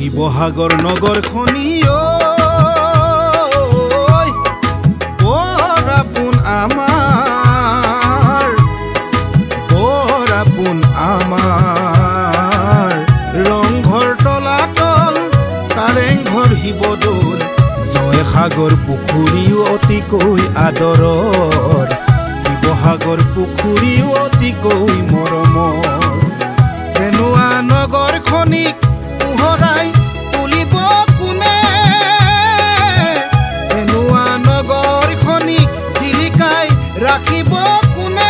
শিৱসাগৰ নগৰখনি আমাৰ ৰংঘৰ তলাতল কাৰেংঘৰ শিৱদৌল জয়সাগৰ পুখুৰীও অতিকৈ আদৰৰ শিৱসাগৰ পুখুৰীও অতিকৈ মৰমৰ তেনেকুৱা নগৰখনিক পোহৰাই তুলিব কোনে তেনেকুৱা নগৰখনিক জিলিকাই ৰাখিব কোনে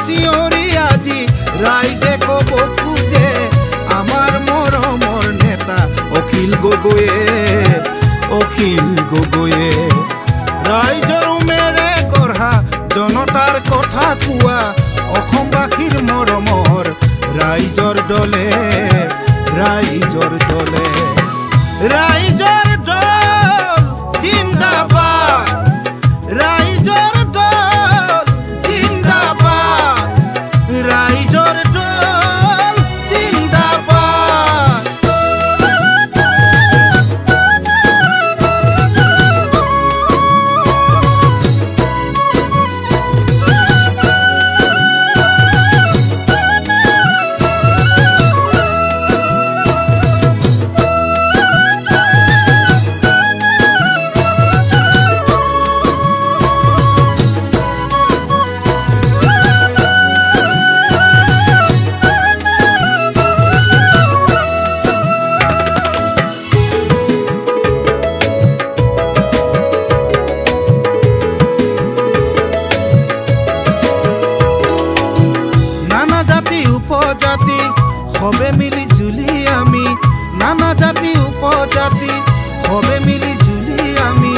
চিঞৰি আজি ৰাইজে ক'ব খোজে আমাৰ মৰমৰ নেতা অখিল গগৈয়ে ৰাইজৰ উমেৰে গঢ়া জনতাৰ কথা কোৱা অসমবাসীৰ মৰমৰ ৰাইজৰ দলে ৰাইজৰ দল জিন্দাবাদ ৰাইজৰ দল জিন্দাবাদ ৰাইজৰ দল জিন্দাবাদ উপজাতি সবে মিলি জুলি আমি নানা জাতি উপজাতি সবে মিলি জুলি আমি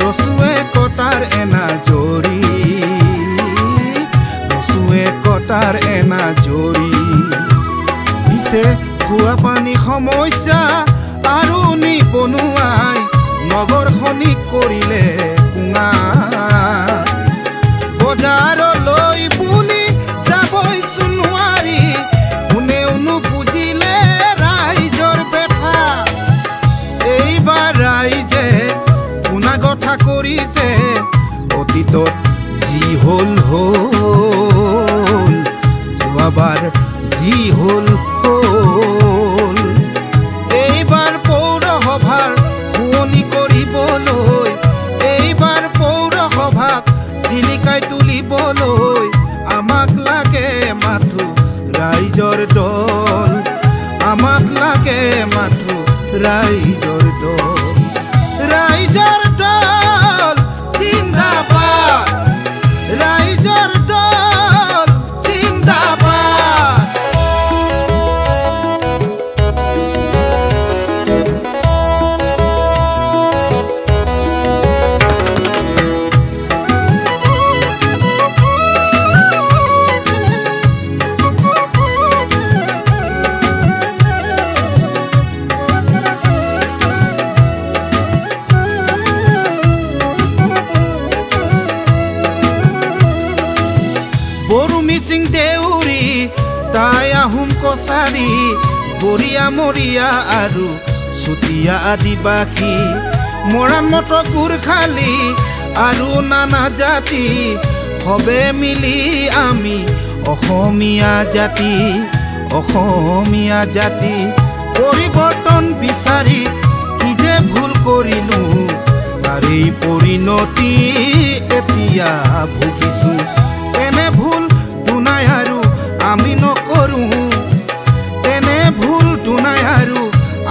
ৰচুৱে কটাৰ এনা জৰি পিছে খোৱা পানী সমস্যা আৰু নিবনুৱাই নগৰখনিক কৰিলে কুঙা বজাৰলৈ বুলি যাবই নোৱাৰি কোনেও নুবুজিলে ৰাইজৰ বেথা এইবাৰ ৰাইজে শুনা কথা কৰিছে অতীতত যি হ'ল যোৱাবাৰ যি হ'ল এইবাৰ পৌৰসভাৰ শুৱনি কৰিবলৈ এইবাৰ পৌৰসভাক জিলিকাই তুলিবলৈ আমাক লাগে মাথো ৰাইজৰ দল আমাক লাগে মাথো ৰাইজৰ দল জিন্দাবাদ ৰাইজৰ দল জিন্দাবাদ মিচিং দেউৰী তাই আহোম কছাৰী বৰিয়া মৰিয়া আৰু চুতীয়া আদিবাসী মৰাণ মটক গোৰ্খালী আৰু নানা জাতি সবে মিলি আমি অসমীয়া জাতি পৰিৱৰ্তন বিচাৰি কি যে ভুল কৰিলো তাৰেই পৰিণতি এতিয়া ভুগিছো এনে ভুল দুনাই আৰু আমি নকৰো তেনে ভুল দুনাই আৰু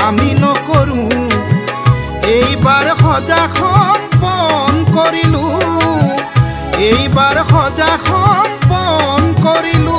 আমি নকৰো এইবাৰ সজা সম্পন কৰিলো